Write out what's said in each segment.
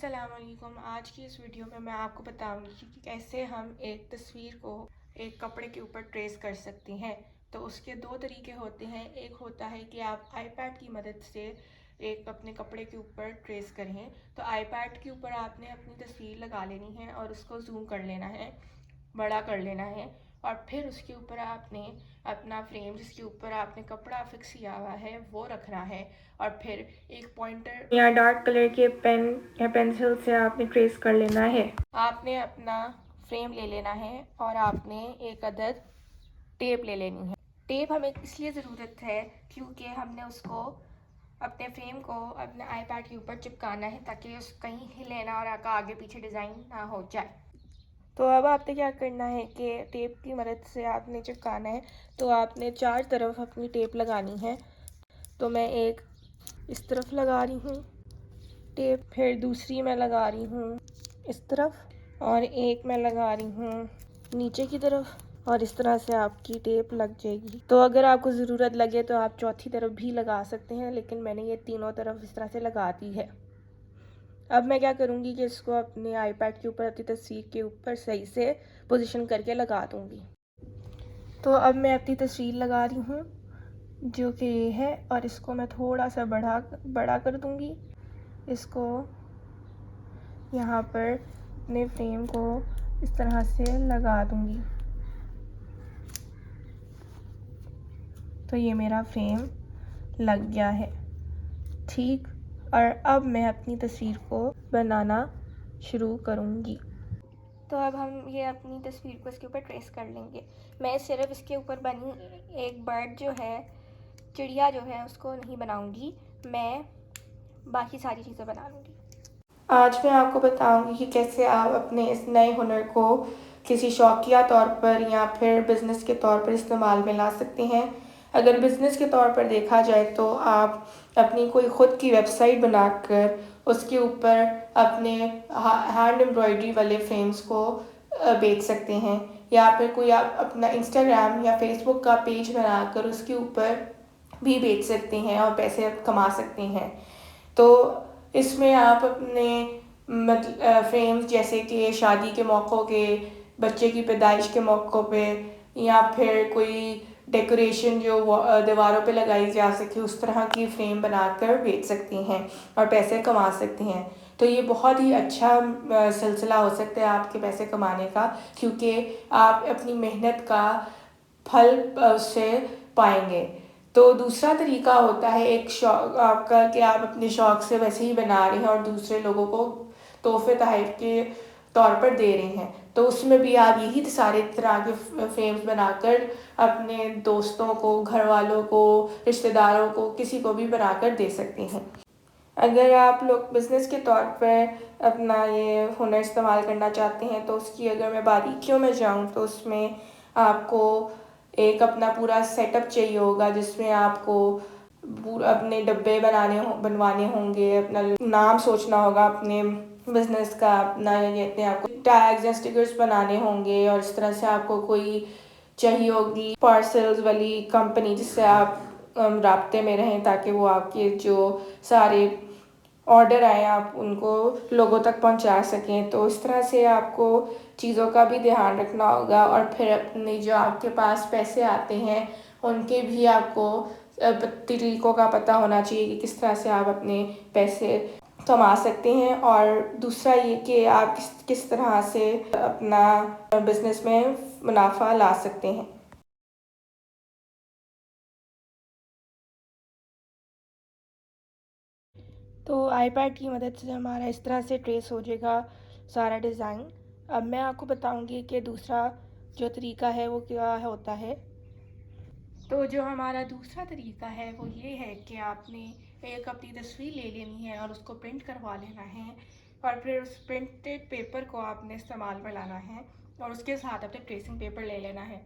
अस्सलामुअलैकुम। आज की इस वीडियो में मैं आपको बताऊंगी कि कैसे हम एक तस्वीर को एक कपड़े के ऊपर ट्रेस कर सकते हैं। तो उसके दो तरीके होते हैं। एक होता है कि आप आईपैड की मदद से एक अपने कपड़े के ऊपर ट्रेस करें। तो आईपैड के ऊपर आपने अपनी तस्वीर लगा लेनी है और उसको जूम कर लेना है, बड़ा कर लेना है, और फिर उसके ऊपर आपने अपना फ्रेम जिसके ऊपर आपने कपड़ा फिक्स किया हुआ है वो रखना है, और फिर एक पॉइंटर या डार्क कलर के पेन या पेंसिल से आपने ट्रेस कर लेना है। आपने अपना फ्रेम ले लेना है और आपने एक अदद टेप ले लेनी है। टेप हमें इसलिए ज़रूरत है क्योंकि हमने उसको अपने फ्रेम को अपने आईपैड के ऊपर चिपकाना है ताकि उस कहीं हिले ना और आगे पीछे डिज़ाइन ना हो जाए। तो अब आपने क्या करना है कि टेप की मदद से आपने चिपकाना है। तो आपने चार तरफ अपनी टेप लगानी है। तो मैं एक इस तरफ लगा रही हूँ टेप, फिर दूसरी मैं लगा रही हूँ इस तरफ, और एक मैं लगा रही हूँ नीचे की तरफ, और इस तरह से आपकी टेप लग जाएगी। तो अगर आपको ज़रूरत लगे तो आप चौथी तरफ भी लगा सकते हैं, लेकिन मैंने ये तीनों तरफ इस तरह से लगा दी है। अब मैं क्या करूँगी कि इसको अपने आईपैड के ऊपर अपनी तस्वीर के ऊपर सही से पोजीशन करके लगा दूँगी। तो अब मैं अपनी तस्वीर लगा रही हूँ जो कि ये है, और इसको मैं थोड़ा सा बड़ा कर दूँगी। इसको यहाँ पर अपने फ्रेम को इस तरह से लगा दूँगी। तो ये मेरा फ्रेम लग गया है, ठीक। और अब मैं अपनी तस्वीर को बनाना शुरू करूँगी। तो अब हम ये अपनी तस्वीर को इसके ऊपर ट्रेस कर लेंगे। मैं सिर्फ इसके ऊपर बनी एक बर्ड जो है, चिड़िया जो है, उसको नहीं बनाऊँगी, मैं बाकी सारी चीज़ें बना लूँगी। आज मैं आपको बताऊँगी कि कैसे आप अपने इस नए हुनर को किसी शौकिया तौर पर या फिर बिज़नेस के तौर पर इस्तेमाल में ला सकते हैं। अगर बिज़नेस के तौर पर देखा जाए तो आप अपनी कोई ख़ुद की वेबसाइट बनाकर उसके ऊपर अपने हैंड एम्ब्रॉयडरी वाले फ्रेम्स को बेच सकते हैं, या फिर कोई आप अपना इंस्टाग्राम या फेसबुक का पेज बनाकर उसके ऊपर भी बेच सकते हैं और पैसे कमा सकते हैं। तो इसमें आप अपने फ्रेम्स जैसे कि शादी के मौक़ों के, बच्चे की पैदाइश के मौक़ों पे, या फिर कोई डेकोरेशन जो दीवारों पे लगाई जा सके उस तरह की फ्रेम बनाकर बेच सकती हैं और पैसे कमा सकती हैं। तो ये बहुत ही अच्छा सिलसिला हो सकता है आपके पैसे कमाने का, क्योंकि आप अपनी मेहनत का फल उससे पाएंगे। तो दूसरा तरीका होता है एक शौक आपका कि आप अपने शौक़ से वैसे ही बना रहे हैं और दूसरे लोगों को तोहफे तहफ़ के तौर पर दे रहे हैं। तो उसमें भी आप यही सारे तरह के फ्रेम्स बनाकर अपने दोस्तों को, घर वालों को, रिश्तेदारों को, किसी को भी बनाकर दे सकते हैं। अगर आप लोग बिज़नेस के तौर पर अपना ये हुनर इस्तेमाल करना चाहते हैं तो उसकी अगर मैं बारीकियों में जाऊँ तो उसमें आपको एक अपना पूरा सेटअप चाहिए होगा, जिसमें आपको अपने डब्बे बनवाने होंगे, अपना नाम सोचना होगा अपने बिज़नेस का, अपना ये कहते हैं आपको टैग्स या स्टिकर्स बनाने होंगे, और इस तरह से आपको कोई चाहिए होगी पार्सल्स वाली कंपनी जिससे आप राब्ते में रहें, ताकि वो आपके जो सारे ऑर्डर आए आप उनको लोगों तक पहुंचा सकें। तो इस तरह से आपको चीज़ों का भी ध्यान रखना होगा, और फिर अपने जो आपके पास पैसे आते हैं उनके भी आपको तरीक़ों का पता होना चाहिए कि किस तरह से आप अपने पैसे कमा सकते हैं, और दूसरा ये कि आप किस तरह से अपना बिज़नेस में मुनाफा ला सकते हैं। तो आईपैड की मदद से हमारा इस तरह से ट्रेस हो जाएगा सारा डिज़ाइन। अब मैं आपको बताऊंगी कि दूसरा जो तरीका है वो क्या होता है। तो जो हमारा दूसरा तरीका है वो ये है कि आपने एक अपनी तस्वीर ले लेनी है और उसको प्रिंट करवा लेना है, और फिर उस प्रिंटेड पेपर को आपने इस्तेमाल में लाना है, और उसके साथ अपने ट्रेसिंग पेपर ले लेना है।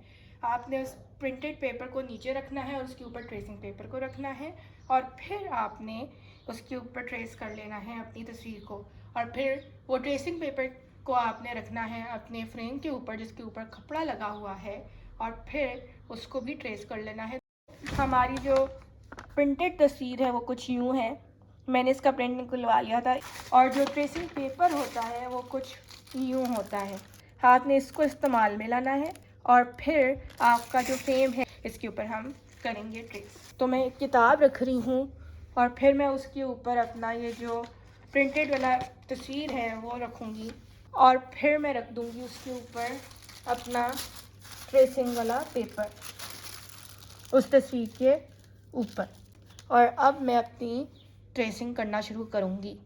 आपने उस प्रिंटेड पेपर को नीचे रखना है और उसके ऊपर ट्रेसिंग पेपर को रखना है, और फिर आपने उसके ऊपर ट्रेस कर लेना है अपनी तस्वीर को, और फिर वो ट्रेसिंग पेपर को आपने रखना है अपने फ्रेम के ऊपर जिसके ऊपर कपड़ा लगा हुआ है, और फिर उसको भी ट्रेस कर लेना है। हमारी जो प्रिंटेड तस्वीर है वो कुछ यूँ है। मैंने इसका प्रिंट निकलवा लिया था। और जो ट्रेसिंग पेपर होता है वो कुछ यूँ होता है, हाथ में इसको इस्तेमाल में लाना है और फिर आपका जो फ्रेम है इसके ऊपर हम करेंगे ट्रेस। तो मैं एक किताब रख रही हूँ और फिर मैं उसके ऊपर अपना ये जो प्रिंटेड वाला तस्वीर है वो रखूँगी और फिर मैं रख दूँगी उसके ऊपर अपना ट्रेसिंग वाला पेपर उस तस्वीर के ऊपर। और अब मैं अपनी ट्रेसिंग करना शुरू करूँगी।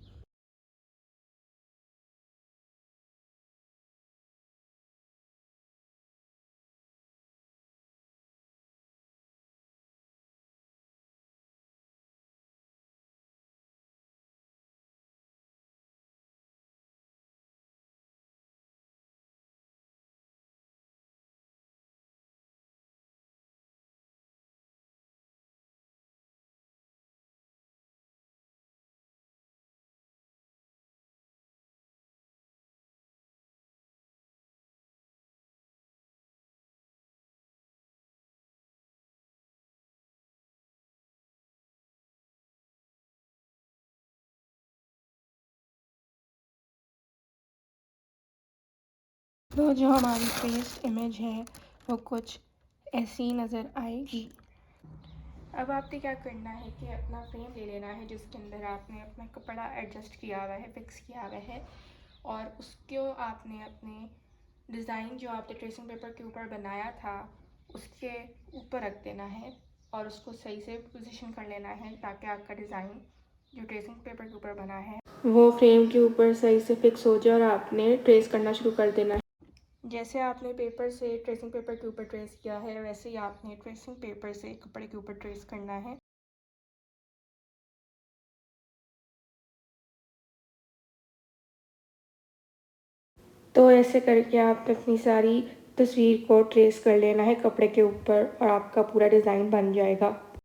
तो जो हमारी पेस्ट इमेज है वो कुछ ऐसी नज़र आएगी। अब आपने क्या करना है कि अपना फ्रेम ले लेना है जिसके अंदर आपने अपना कपड़ा एडजस्ट किया हुआ है, फिक्स किया हुआ है, और उसको आपने अपने डिज़ाइन जो आपने ट्रेसिंग पेपर के ऊपर बनाया था उसके ऊपर रख देना है और उसको सही से पोजीशन कर लेना है ताकि आपका डिज़ाइन जो ट्रेसिंग पेपर के ऊपर बना है वो फ्रेम के ऊपर सही से फिक्स हो जाए और आपने ट्रेस करना शुरू कर देना है। जैसे आपने पेपर से ट्रेसिंग पेपर के ऊपर ट्रेस किया है वैसे ही आपने ट्रेसिंग पेपर से कपड़े के ऊपर ट्रेस करना है। तो ऐसे करके आपने अपनी सारी तस्वीर को ट्रेस कर लेना है कपड़े के ऊपर और आपका पूरा डिज़ाइन बन जाएगा।